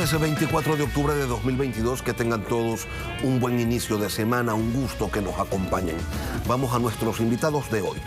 Lunes 24 de octubre de 2022, que tengan todos un buen inicio de semana, un gusto que nos acompañen. Vamos a nuestros invitados de hoy.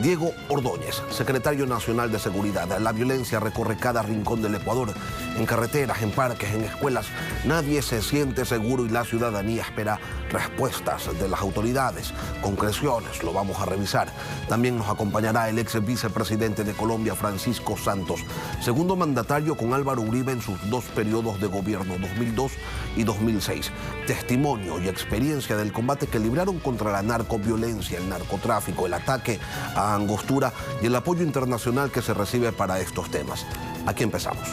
Diego Ordóñez, secretario nacional de Seguridad. La violencia recorre cada rincón del Ecuador, en carreteras, en parques, en escuelas. Nadie se siente seguro y la ciudadanía espera respuestas de las autoridades, concreciones, lo vamos a revisar. También nos acompañará el ex vicepresidente de Colombia, Francisco Santos, segundo mandatario con Álvaro Uribe en sus dos periodos de gobierno, 2002 y 2006. Testimonio y experiencia del combate que libraron contra la narcoviolencia, el narcotráfico, el ataque a Angostura y el apoyo internacional que se recibe para estos temas. Aquí empezamos.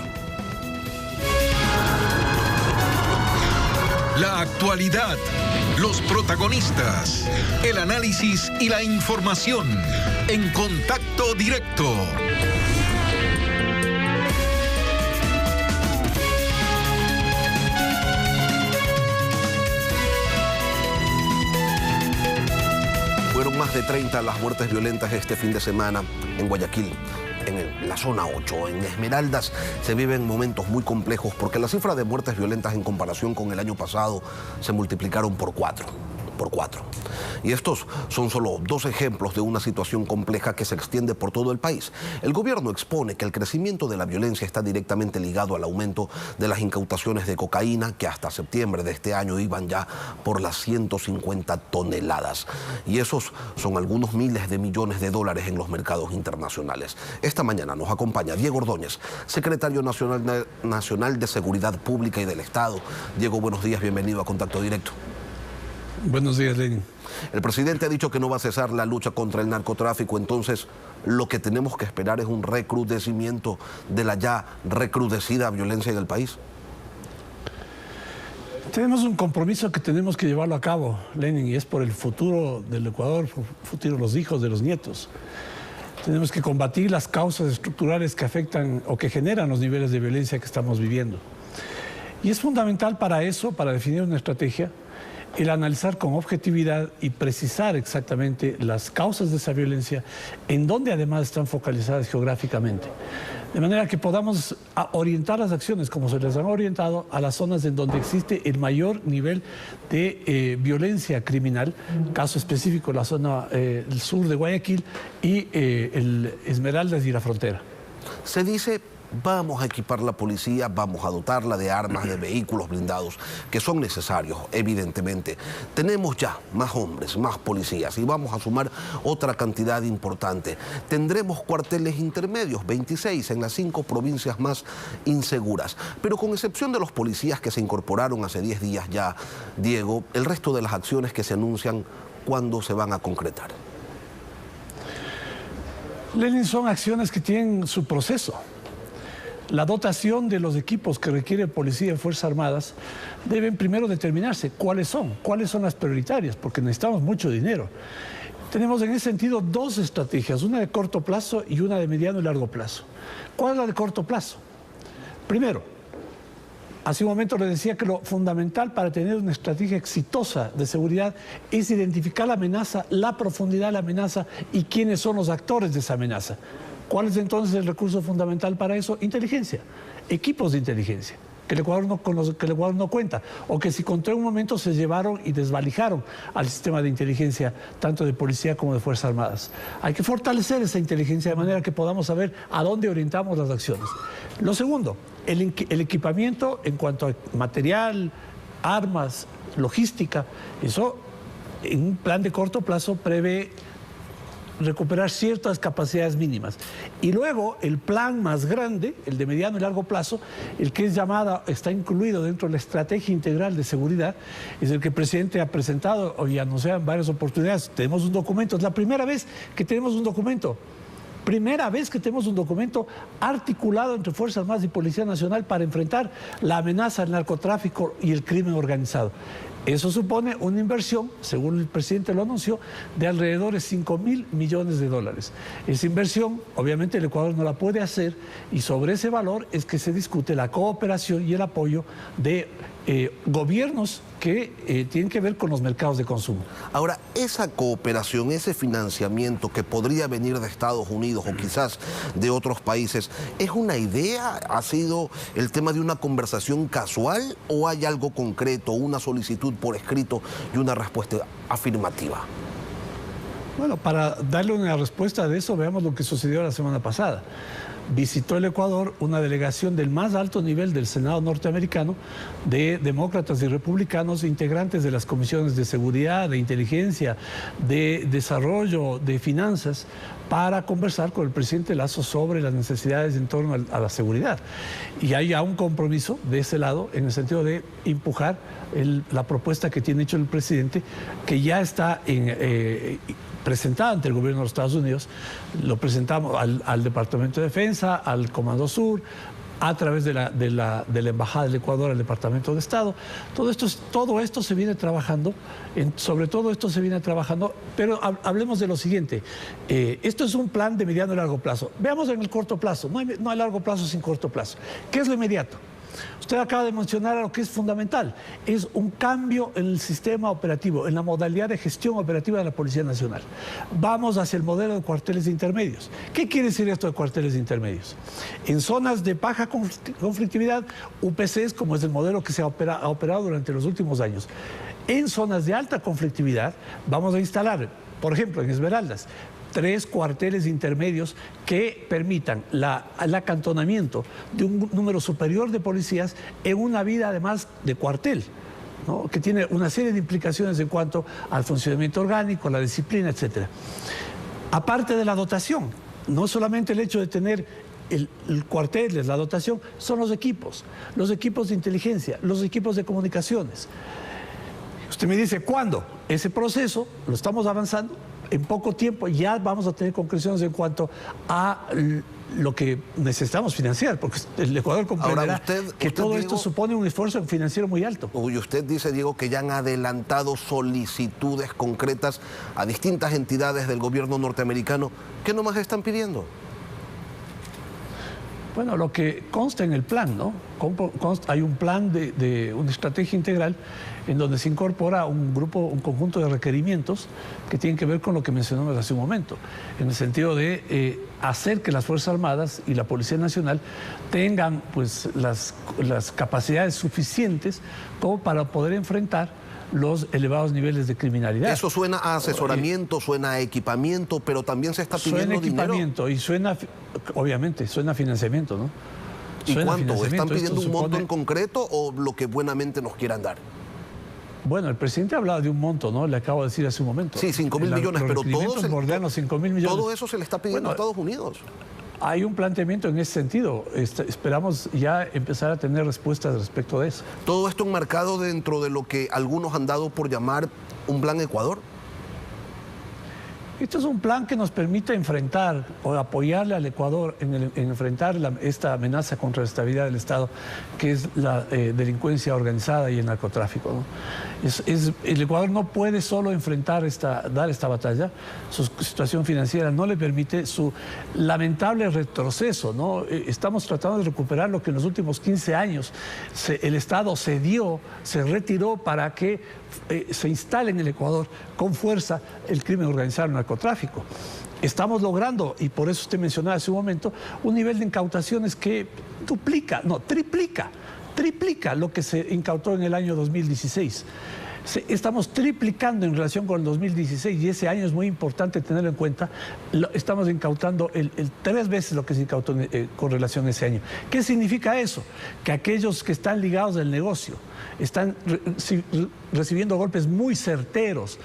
La actualidad, los protagonistas, el análisis y la información en Contacto Directo. Fueron más de 30 las muertes violentas este fin de semana en Guayaquil, en la zona 8, en Esmeraldas. Se viven momentos muy complejos porque la cifra de muertes violentas en comparación con el año pasado se multiplicaron por cuatro. Y estos son solo dos ejemplos de una situación compleja que se extiende por todo el país. El gobierno expone que el crecimiento de la violencia está directamente ligado al aumento de las incautaciones de cocaína, que hasta septiembre de este año iban ya por las 150 toneladas. Y esos son algunos miles de millones de dólares en los mercados internacionales. Esta mañana nos acompaña Diego Ordóñez, secretario nacional de Seguridad Pública y del Estado. Diego, buenos días, bienvenido a Contacto Directo. Buenos días, Lenin. El presidente ha dicho que no va a cesar la lucha contra el narcotráfico, entonces lo que tenemos que esperar es un recrudecimiento de la ya recrudecida violencia en el país. Tenemos un compromiso que tenemos que llevarlo a cabo, Lenin, y es por el futuro del Ecuador, por el futuro de los hijos, de los nietos. Tenemos que combatir las causas estructurales que afectan o que generan los niveles de violencia que estamos viviendo. Y es fundamental para eso, para definir una estrategia, el analizar con objetividad y precisar exactamente las causas de esa violencia, en donde además están focalizadas geográficamente. De manera que podamos orientar las acciones, como se les han orientado, a las zonas en donde existe el mayor nivel de violencia criminal, caso específico la zona el sur de Guayaquil y el Esmeraldas y la frontera. Se dice: vamos a equipar la policía, vamos a dotarla de armas, de vehículos blindados, que son necesarios, evidentemente. Tenemos ya más hombres, más policías, y vamos a sumar otra cantidad importante. Tendremos cuarteles intermedios, 26 en las 5 provincias más inseguras. Pero con excepción de los policías que se incorporaron hace 10 días ya, Diego, el resto de las acciones que se anuncian, ¿cuándo se van a concretar? Lenin, son acciones que tienen su proceso. La dotación de los equipos que requiere Policía y Fuerzas Armadas deben primero determinarse cuáles son las prioritarias, porque necesitamos mucho dinero. Tenemos en ese sentido dos estrategias, una de corto plazo y una de mediano y largo plazo. ¿Cuál es la de corto plazo? Primero, hace un momento le decía que lo fundamental para tener una estrategia exitosa de seguridad es identificar la amenaza, la profundidad de la amenaza y quiénes son los actores de esa amenaza. ¿Cuál es entonces el recurso fundamental para eso? Inteligencia, equipos de inteligencia, que el Ecuador no cuenta, o que si contó en un momento se llevaron y desvalijaron al sistema de inteligencia, tanto de policía como de Fuerzas Armadas. Hay que fortalecer esa inteligencia de manera que podamos saber a dónde orientamos las acciones. Lo segundo, el equipamiento en cuanto a material, armas, logística, eso en un plan de corto plazo prevé recuperar ciertas capacidades mínimas. Y luego el plan más grande, el de mediano y largo plazo, el que está incluido dentro de la estrategia integral de seguridad, es el que el presidente ha presentado y anunciado en varias oportunidades. Tenemos un documento, es la primera vez que tenemos un documento. Primera vez que tenemos un documento articulado entre Fuerzas Armadas y Policía Nacional para enfrentar la amenaza del narcotráfico y el crimen organizado. Eso supone una inversión, según el presidente lo anunció, de alrededor de 5.000 millones de dólares. Esa inversión, obviamente, el Ecuador no la puede hacer y sobre ese valor es que se discute la cooperación y el apoyo de gobiernos que tienen que ver con los mercados de consumo. Ahora, esa cooperación, ese financiamiento que podría venir de Estados Unidos o quizás de otros países, ¿es una idea? ¿Ha sido el tema de una conversación casual o hay algo concreto, una solicitud por escrito y una respuesta afirmativa? Bueno, para darle una respuesta de eso, veamos lo que sucedió la semana pasada. Visitó el Ecuador una delegación del más alto nivel del Senado norteamericano, de demócratas y republicanos, integrantes de las comisiones de seguridad, de inteligencia, de desarrollo, de finanzas, para conversar con el presidente Lasso sobre las necesidades en torno a la seguridad. Y hay ya un compromiso de ese lado en el sentido de empujar la propuesta que tiene hecho el presidente, que ya está presentada ante el gobierno de los Estados Unidos. Lo presentamos al Departamento de Defensa, al Comando Sur, a través de la Embajada del Ecuador al Departamento de Estado. Todo esto se viene trabajando, sobre todo esto se viene trabajando, pero hablemos de lo siguiente. Esto es un plan de mediano y largo plazo. Veamos en el corto plazo. No hay largo plazo sin corto plazo. ¿Qué es lo inmediato? Usted acaba de mencionar lo que es fundamental. Es un cambio en el sistema operativo, en la modalidad de gestión operativa de la Policía Nacional. Vamos hacia el modelo de cuarteles intermedios. ¿Qué quiere decir esto de cuarteles intermedios? En zonas de baja conflictividad, UPCs, como es el modelo que se ha operado durante los últimos años. En zonas de alta conflictividad, vamos a instalar, por ejemplo, en Esmeraldas, 3 cuarteles intermedios que permitan el acantonamiento de un número superior de policías en una vida además de cuartel, ¿no? Que tiene una serie de implicaciones en cuanto al funcionamiento orgánico, la disciplina, etc. Aparte de la dotación, no solamente el hecho de tener el cuartel, la dotación, son los equipos de inteligencia, los equipos de comunicaciones. Usted me dice, ¿cuándo? Ese proceso lo estamos avanzando. En poco tiempo ya vamos a tener concreciones en cuanto a lo que necesitamos financiar, porque el Ecuador comprenderá que todo esto supone un esfuerzo financiero muy alto. Y usted dice, Diego, que ya han adelantado solicitudes concretas a distintas entidades del gobierno norteamericano. ¿Qué nomás están pidiendo? Bueno, lo que consta en el plan, ¿no? Hay un plan de una estrategia integral en donde se incorpora un conjunto de requerimientos que tienen que ver con lo que mencionamos hace un momento, en el sentido de hacer que las Fuerzas Armadas y la Policía Nacional tengan pues las capacidades suficientes como para poder enfrentar los elevados niveles de criminalidad. Eso suena a asesoramiento, suena a equipamiento, pero también se está pidiendo dinero. Suena equipamiento y suena, obviamente, suena financiamiento, ¿no? ¿Y cuánto? ¿Están pidiendo un monto en concreto o lo que buenamente nos quieran dar? Bueno, el presidente ha hablado de un monto, ¿no? Le acabo de decir hace un momento. Sí, 5.000 millones, pero todo eso se le está pidiendo a Estados Unidos. Hay un planteamiento en ese sentido. Esperamos ya empezar a tener respuestas respecto de eso. ¿Todo esto enmarcado dentro de lo que algunos han dado por llamar un plan Ecuador? Esto es un plan que nos permite enfrentar o apoyarle al Ecuador en enfrentar esta amenaza contra la estabilidad del Estado, que es la delincuencia organizada y el narcotráfico, ¿no? El Ecuador no puede solo dar esta batalla. Su situación financiera no le permite, su lamentable retroceso, ¿no? Estamos tratando de recuperar lo que en los últimos 15 años el Estado se retiró para que se instale en el Ecuador con fuerza el crimen organizado, el narcotráfico. Estamos logrando, y por eso usted mencionaba hace un momento, un nivel de incautaciones que triplica lo que se incautó en el año 2016. Estamos triplicando en relación con el 2016 y ese año es muy importante tenerlo en cuenta. Estamos incautando 3 veces lo que se incautó con relación a ese año. ¿Qué significa eso? Que aquellos que están ligados al negocio están recibiendo golpes muy certeros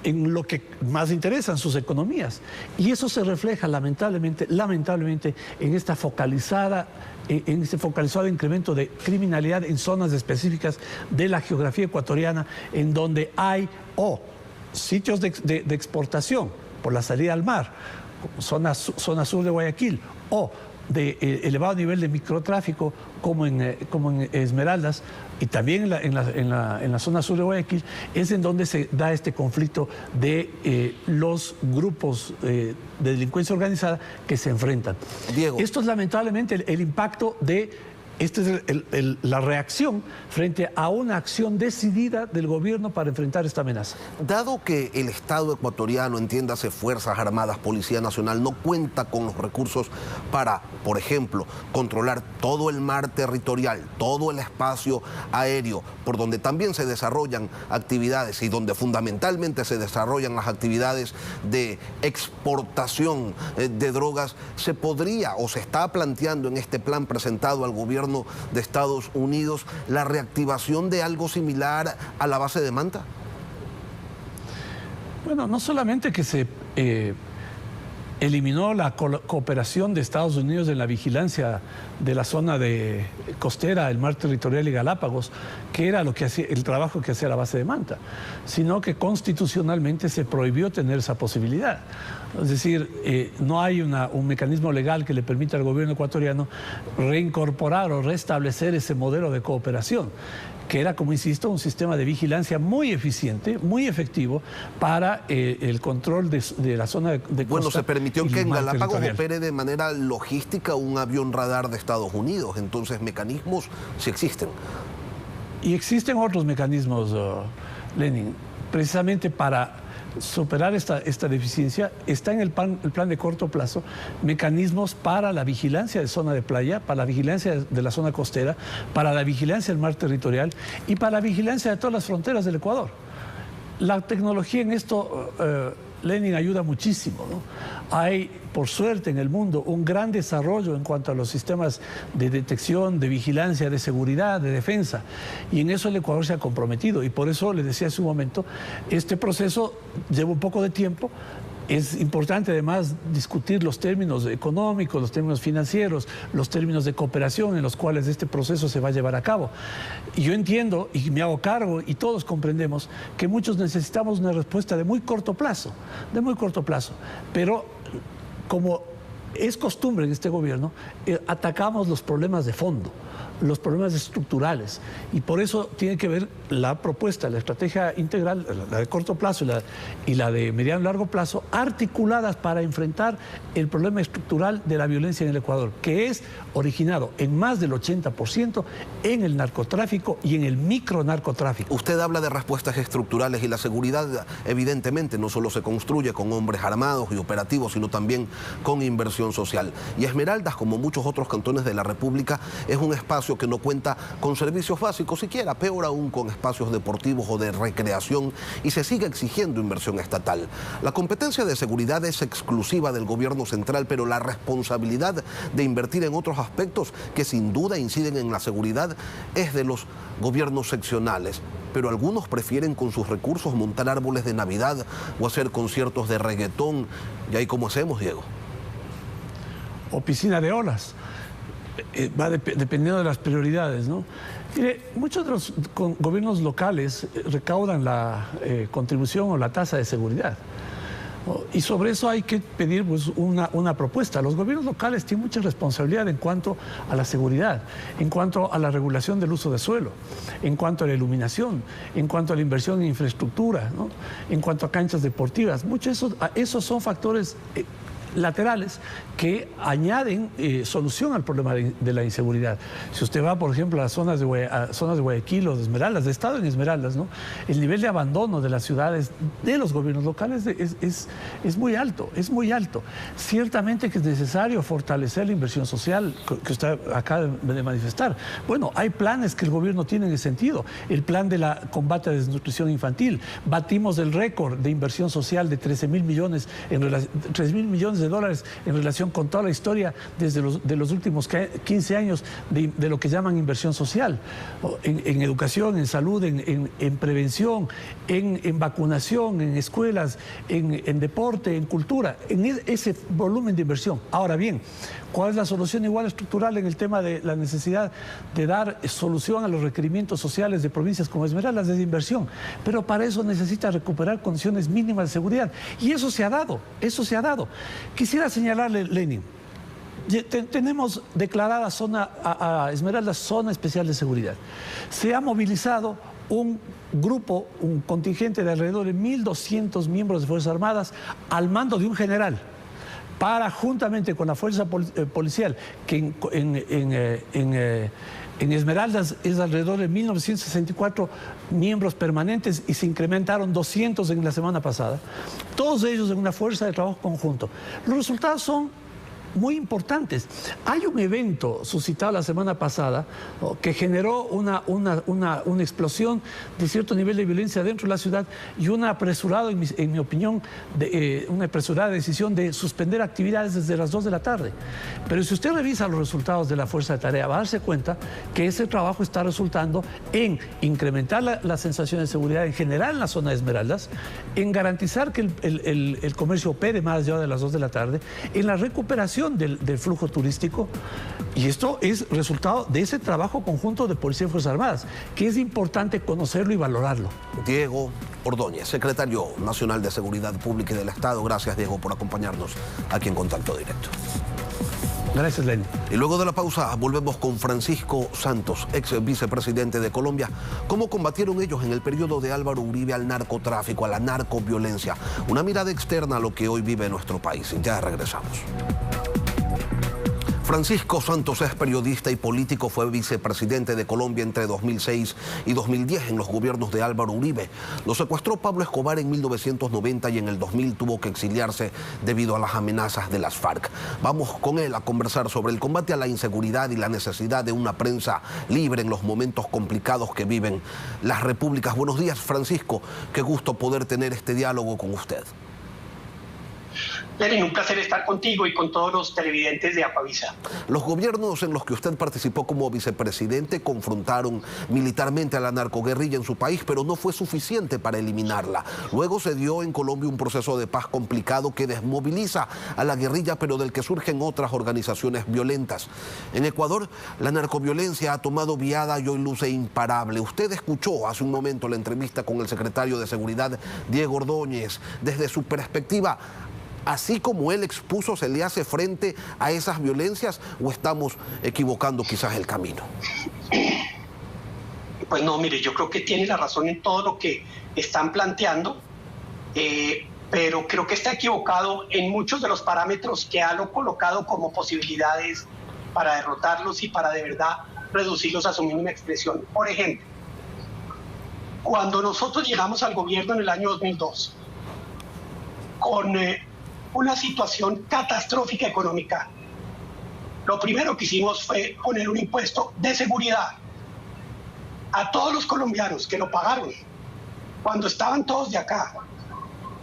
en lo que más interesan, sus economías. Y eso se refleja lamentablemente en este focalizado incremento de criminalidad en zonas específicas de la geografía ecuatoriana, en donde hay sitios de exportación por la salida al mar, zona sur de Guayaquil, o de elevado nivel de microtráfico como en Esmeraldas, y también en la zona sur de Guayaquil, es en donde se da este conflicto de los grupos de delincuencia organizada que se enfrentan. Diego. Esto es lamentablemente el impacto de Esta es la reacción frente a una acción decidida del gobierno para enfrentar esta amenaza. Dado que el Estado ecuatoriano, entiéndase Fuerzas Armadas, Policía Nacional, no cuenta con los recursos para, por ejemplo, controlar todo el mar territorial, todo el espacio aéreo, por donde también se desarrollan actividades y donde fundamentalmente se desarrollan las actividades de exportación de drogas, se podría o se está planteando en este plan presentado al gobierno de Estados Unidos la reactivación de algo similar a la base de Manta? Bueno, no solamente que se eliminó la cooperación de Estados Unidos en la vigilancia de la zona costera, el mar territorial y Galápagos, que era el trabajo que hacía la base de Manta, sino que constitucionalmente se prohibió tener esa posibilidad. Es decir, no hay un mecanismo legal que le permita al gobierno ecuatoriano reincorporar o restablecer ese modelo de cooperación, que era, como insisto, un sistema de vigilancia muy eficiente, muy efectivo para el control de la zona de costa. Bueno, se permitió que en Galápagos opere de manera logística un avión radar de Estados Unidos, entonces mecanismos sí existen. Y existen otros mecanismos, Lenin, precisamente para superar esta deficiencia. Está en el plan de corto plazo mecanismos para la vigilancia de zona de playa, para la vigilancia de la zona costera, para la vigilancia del mar territorial y para la vigilancia de todas las fronteras del Ecuador. La tecnología en esto, Lenin, ayuda muchísimo, ¿no? Hay, por suerte, en el mundo un gran desarrollo en cuanto a los sistemas de detección, de vigilancia, de seguridad, de defensa. Y en eso el Ecuador se ha comprometido. Y por eso, les decía hace un momento, este proceso lleva un poco de tiempo. Es importante además discutir los términos económicos, los términos financieros, los términos de cooperación en los cuales este proceso se va a llevar a cabo. Y yo entiendo y me hago cargo y todos comprendemos que muchos necesitamos una respuesta de muy corto plazo, pero como es costumbre en este gobierno, atacamos los problemas de fondo, los problemas estructurales, y por eso tiene que ver la propuesta, la estrategia integral, la de corto plazo y la de mediano y largo plazo, articuladas para enfrentar el problema estructural de la violencia en el Ecuador, que es originado en más del 80% en el narcotráfico y en el micronarcotráfico. Usted habla de respuestas estructurales y la seguridad evidentemente no solo se construye con hombres armados y operativos, sino también con inversión social. Y Esmeraldas, como muchos otros cantones de la República, es un espacio que no cuenta con servicios básicos siquiera, peor aún con espacios deportivos o de recreación, y se sigue exigiendo inversión estatal. La competencia de seguridad es exclusiva del gobierno central, pero la responsabilidad de invertir en otros aspectos que sin duda inciden en la seguridad es de los gobiernos seccionales. Pero algunos prefieren con sus recursos montar árboles de Navidad o hacer conciertos de reggaetón. ¿Y ahí cómo hacemos, Diego? O piscina de olas. Va dependiendo de las prioridades, ¿no? Mire, muchos de los gobiernos locales recaudan la contribución o la tasa de seguridad. Y sobre eso hay que pedir pues, una propuesta. Los gobiernos locales tienen mucha responsabilidad en cuanto a la seguridad, en cuanto a la regulación del uso de suelo, en cuanto a la iluminación, en cuanto a la inversión en infraestructura, ¿no? En cuanto a canchas deportivas. Esos son factores laterales que añaden solución al problema de la inseguridad. Si usted va, por ejemplo, a las zonas de Guayaquil o de Esmeraldas, de estado en Esmeraldas, ¿no? El nivel de abandono de las ciudades, de los gobiernos locales, es muy alto, es muy alto. Ciertamente que es necesario fortalecer la inversión social que usted acaba de manifestar. Bueno, hay planes que el gobierno tiene en ese sentido. El plan de la combate a la desnutrición infantil. Batimos el récord de inversión social de 13.000 millones de dólares en relación con toda la historia desde los últimos 15 años de lo que llaman inversión social, en educación, en salud, en prevención, en vacunación, en escuelas, en deporte, en cultura, en ese volumen de inversión. Ahora bien, ¿cuál es la solución igual estructural en el tema de la necesidad de dar solución a los requerimientos sociales de provincias como Esmeraldas? Es inversión, pero para eso necesita recuperar condiciones mínimas de seguridad, y eso se ha dado, Quisiera señalarle, Lenin, tenemos declarada a Esmeraldas zona especial de seguridad. Se ha movilizado un contingente de alrededor de 1.200 miembros de Fuerzas Armadas al mando de un general para, juntamente con la fuerza policial, que en Esmeraldas es alrededor de 1964 miembros permanentes y se incrementaron 200 en la semana pasada, todos ellos en una fuerza de trabajo conjunto. Los resultados son muy importantes. Hay un evento suscitado la semana pasada, ¿no?, que generó una explosión de cierto nivel de violencia dentro de la ciudad y una apresurada, en mi opinión, una apresurada decisión de suspender actividades desde las 2 de la tarde. Pero si usted revisa los resultados de la fuerza de tarea, va a darse cuenta que ese trabajo está resultando en incrementar la sensación de seguridad en general en la zona de Esmeraldas, en garantizar que el comercio opere más allá de las 2 de la tarde, en la recuperación del flujo turístico, y esto es resultado de ese trabajo conjunto de Policía y Fuerzas Armadas, que es importante conocerlo y valorarlo. Diego Ordóñez, secretario nacional de Seguridad Pública y del Estado. Gracias, Diego, por acompañarnos aquí en Contacto Directo. Gracias, Lenny. Y luego de la pausa volvemos con Francisco Santos, ex vicepresidente de Colombia. ¿Cómo combatieron ellos en el periodo de Álvaro Uribe al narcotráfico, a la narcoviolencia? Una mirada externa a lo que hoy vive nuestro país. Ya regresamos. Francisco Santos es periodista y político, fue vicepresidente de Colombia entre 2006 y 2010 en los gobiernos de Álvaro Uribe. Lo secuestró Pablo Escobar en 1990 y en el 2000 tuvo que exiliarse debido a las amenazas de las FARC. Vamos con él a conversar sobre el combate a la inseguridad y la necesidad de una prensa libre en los momentos complicados que viven las repúblicas. Buenos días, Francisco. Qué gusto poder tener este diálogo con usted. Lenin, un placer estar contigo y con todos los televidentes de Apavisa. Los gobiernos en los que usted participó como vicepresidente confrontaron militarmente a la narcoguerrilla en su país, pero no fue suficiente para eliminarla. Luego se dio en Colombia un proceso de paz complicado que desmoviliza a la guerrilla, pero del que surgen otras organizaciones violentas. En Ecuador, la narcoviolencia ha tomado viada y hoy luce imparable. Usted escuchó hace un momento la entrevista con el secretario de Seguridad, Diego Ordóñez. Desde su perspectiva, así como él expuso, ¿se le hace frente a esas violencias o estamos equivocando quizás el camino? Pues no, mire, yo creo que tiene la razón en todo lo que están planteando, pero creo que está equivocado en muchos de los parámetros que ha colocado como posibilidades para derrotarlos y para de verdad reducirlos a su mínima expresión. Por ejemplo, cuando nosotros llegamos al gobierno en el año 2002, con una situación catastrófica económica, lo primero que hicimos fue poner un impuesto de seguridad a todos los colombianos que lo pagaron cuando estaban todos de acá,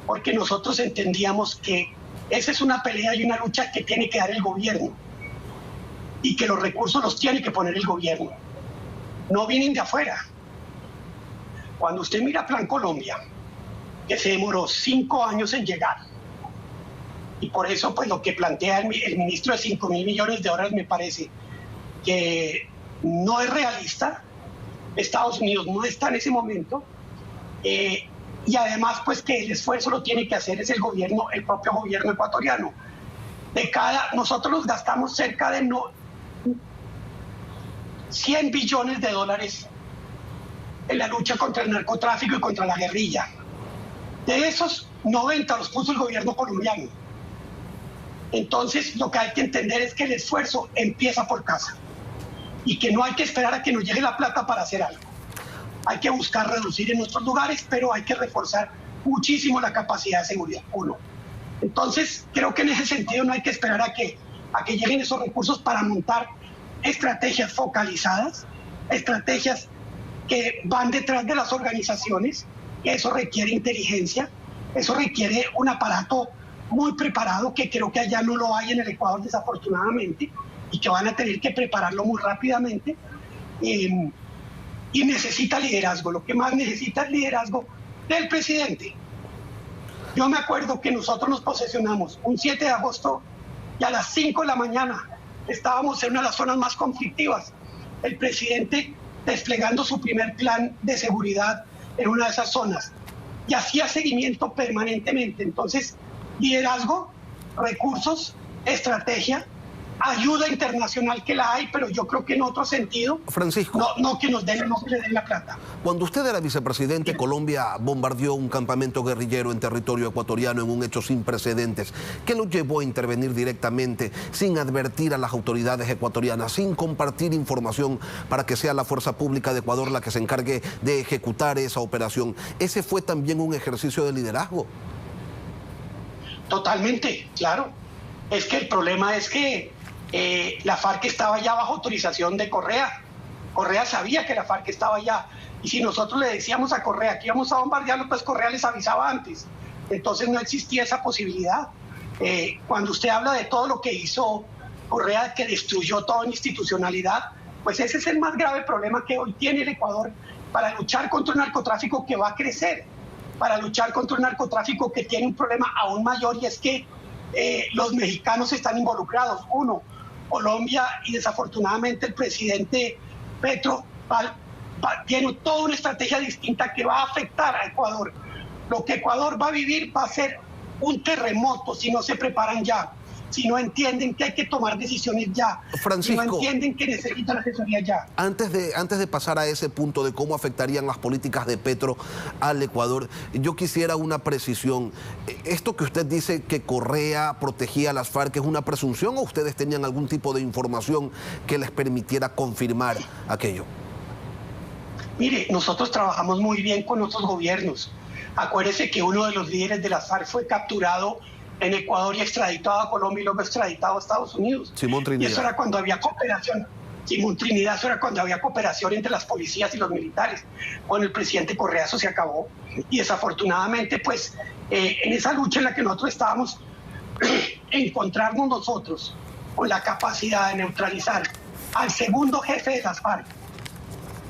porque nosotros entendíamos que esa es una pelea y una lucha que tiene que dar el gobierno y que los recursos los tiene que poner el gobierno, no vienen de afuera. Cuando usted mira Plan Colombia, que se demoró 5 años en llegar, y por eso pues lo que plantea el ministro de 5.000 millones de dólares me parece que no es realista. Estados Unidos no está en ese momento, y además pues que el esfuerzo lo tiene que hacer es el gobierno, el propio gobierno ecuatoriano. Nosotros nos gastamos cerca de 100 billones de dólares en la lucha contra el narcotráfico y contra la guerrilla. De esos, 90 los puso el gobierno colombiano. Entonces, lo que hay que entender es que el esfuerzo empieza por casa y que no hay que esperar a que nos llegue la plata para hacer algo. Hay que buscar reducir en nuestros lugares, pero hay que reforzar muchísimo la capacidad de seguridad. Uno. Entonces, creo que en ese sentido no hay que esperar a que lleguen esos recursos para montar estrategias focalizadas, estrategias que van detrás de las organizaciones, que eso requiere inteligencia, eso requiere un aparato muy preparado, que creo que allá no lo hay en el Ecuador desafortunadamente, y que van a tener que prepararlo muy rápidamente, y necesita liderazgo. Lo que más necesita es liderazgo del presidente. Yo me acuerdo que nosotros nos posesionamos un 7 de agosto y a las 5 de la mañana estábamos en una de las zonas más conflictivas, el presidente desplegando su primer plan de seguridad en una de esas zonas, y hacía seguimiento permanentemente. Entonces, liderazgo, recursos, estrategia, ayuda internacional que la hay, pero yo creo que en otro sentido, Francisco, no que nos den, no que le den la plata. cuando usted era vicepresidente, Colombia bombardeó un campamento guerrillero en territorio ecuatoriano en un hecho sin precedentes. ¿Qué lo llevó a intervenir directamente, sin advertir a las autoridades ecuatorianas, sin compartir información para que sea la fuerza pública de Ecuador la que se encargue de ejecutar esa operación? ¿Ese fue también un ejercicio de liderazgo? Totalmente, claro. Es que el problema es que la FARC estaba ya bajo autorización de Correa. Correa sabía que la FARC estaba ya. Y si nosotros le decíamos a Correa que íbamos a bombardearlo, pues Correa les avisaba antes. Entonces no existía esa posibilidad. Cuando usted habla de todo lo que hizo Correa, que destruyó toda institucionalidad, pues ese es el más grave problema que hoy tiene el Ecuador para luchar contra un narcotráfico que va a crecer, para luchar contra un narcotráfico que tiene un problema aún mayor, y es que los mexicanos están involucrados. Uno, Colombia, y desafortunadamente el presidente Petro tiene toda una estrategia distinta que va a afectar a Ecuador. Lo que Ecuador va a vivir va a ser un terremoto si no se preparan ya, si no entienden que hay que tomar decisiones ya, Francisco, si no entienden que necesitan asesoría ya. Antes de pasar a ese punto de cómo afectarían las políticas de Petro al Ecuador, yo quisiera una precisión. ¿Esto que usted dice que Correa protegía a las FARC es una presunción o ustedes tenían algún tipo de información que les permitiera confirmar aquello? Mire, nosotros trabajamos muy bien con otros gobiernos. Acuérdese que uno de los líderes de las FARC fue capturado en Ecuador y extraditado a Colombia y luego extraditado a Estados Unidos. Simón Trinidad. Y eso era cuando había cooperación. Simón Trinidad, eso era cuando había cooperación entre las policías y los militares. Con el presidente Correa eso se acabó. Y desafortunadamente, pues, en esa lucha en la que nosotros estábamos, encontrarnos nosotros con la capacidad de neutralizar al segundo jefe de las FARC,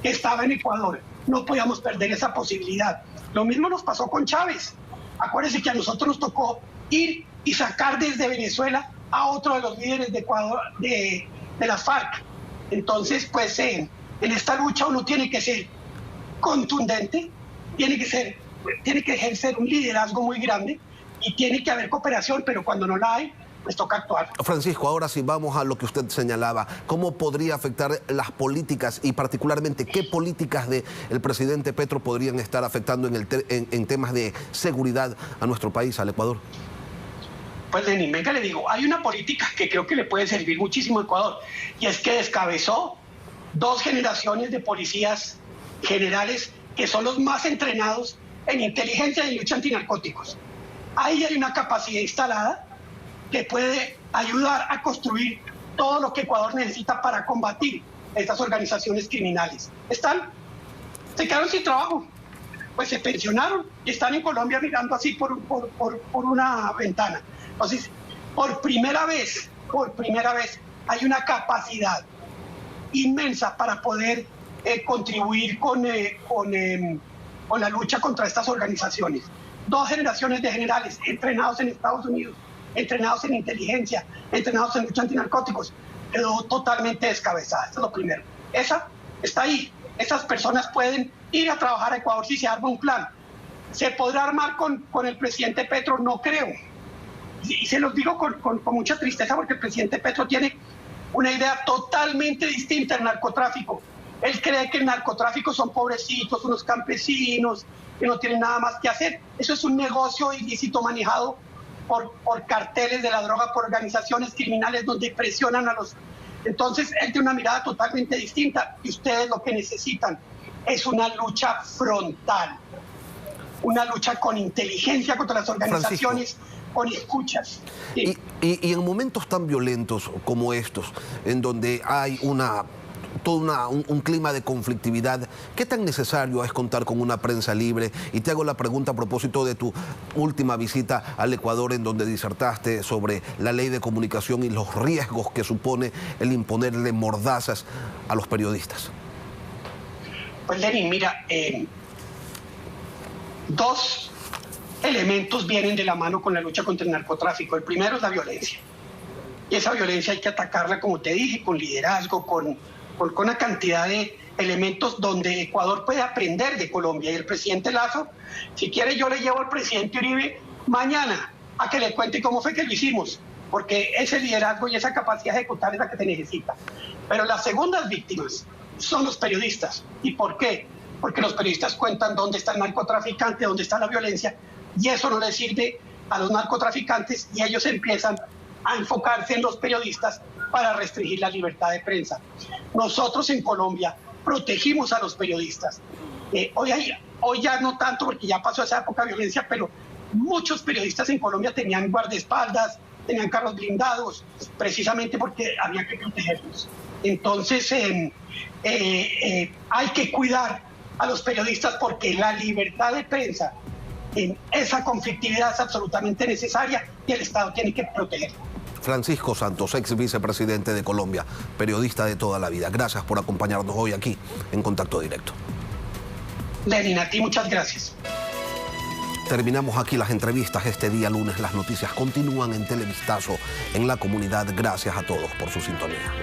que estaba en Ecuador, no podíamos perder esa posibilidad. Lo mismo nos pasó con Chávez. Acuérdense que a nosotros nos tocó ir y sacar desde Venezuela a otro de los líderes de Ecuador, de las FARC. Entonces, pues, en esta lucha uno tiene que ser contundente, tiene que ejercer un liderazgo muy grande y tiene que haber cooperación, pero cuando no la hay, pues toca actuar. Francisco, ahora sí vamos a lo que usted señalaba. ¿Cómo podría afectar las políticas y particularmente qué políticas del presidente Petro podrían estar afectando en temas de seguridad a nuestro país, al Ecuador? Pues Lenín, venga, le digo, hay una política que creo que le puede servir muchísimo a Ecuador, y es que descabezó 2 generaciones de policías generales que son los más entrenados en inteligencia y en lucha antinarcóticos. Ahí hay una capacidad instalada que puede ayudar a construir todo lo que Ecuador necesita para combatir estas organizaciones criminales. Se quedaron sin trabajo, pues se pensionaron y están en Colombia mirando así por una ventana. Entonces, por primera vez hay una capacidad inmensa para poder contribuir con la lucha contra estas organizaciones. 2 generaciones de generales entrenados en Estados Unidos, entrenados en inteligencia, entrenados en lucha antinarcóticos, quedó totalmente descabezada. Esto es lo primero. Esa está ahí. Esas personas pueden ir a trabajar a Ecuador si se arma un plan. ¿Se podrá armar con el presidente Petro? No creo. Y se los digo con mucha tristeza, porque el presidente Petro tiene una idea totalmente distinta del narcotráfico. Él cree que el narcotráfico son pobrecitos, unos campesinos que no tienen nada más que hacer. Eso es un negocio ilícito manejado por carteles de la droga, por organizaciones criminales donde presionan a los... Entonces, él tiene una mirada totalmente distinta, y ustedes lo que necesitan es una lucha frontal, una lucha con inteligencia contra las organizaciones, Francisco, con escuchas. Sí. Y en momentos tan violentos como estos, en donde hay todo un clima de conflictividad, ¿qué tan necesario es contar con una prensa libre? Y te hago la pregunta a propósito de tu última visita al Ecuador, en donde disertaste sobre la ley de comunicación y los riesgos que supone el imponerle mordazas a los periodistas. Pues Lenín, mira, 2 elementos vienen de la mano con la lucha contra el narcotráfico. El primero es la violencia. Y esa violencia hay que atacarla, como te dije, con liderazgo, con una cantidad de elementos donde Ecuador puede aprender de Colombia. Y el presidente Lazo, si quiere, yo le llevo al presidente Uribe mañana a que le cuente cómo fue que lo hicimos. porque ese liderazgo y esa capacidad de ejecutar es la que se necesita. Pero las segundas víctimas son los periodistas. ¿Y por qué? Porque los periodistas cuentan dónde está el narcotraficante, dónde está la violencia, y eso no les sirve a los narcotraficantes, y ellos empiezan a enfocarse en los periodistas para restringir la libertad de prensa. Nosotros en Colombia protegimos a los periodistas. Hoy ya no tanto, porque ya pasó esa época de violencia, pero muchos periodistas en Colombia tenían guardaespaldas, tenían carros blindados, precisamente porque había que protegerlos. Entonces, hay que cuidar a los periodistas porque la libertad de prensa en esa conflictividad es absolutamente necesaria y el Estado tiene que protegerla. Francisco Santos, ex vicepresidente de Colombia, periodista de toda la vida. Gracias por acompañarnos hoy aquí en Contacto Directo. Lenin, a ti muchas gracias. Terminamos aquí las entrevistas este día lunes. Las noticias continúan en Televistazo, en la comunidad. Gracias a todos por su sintonía.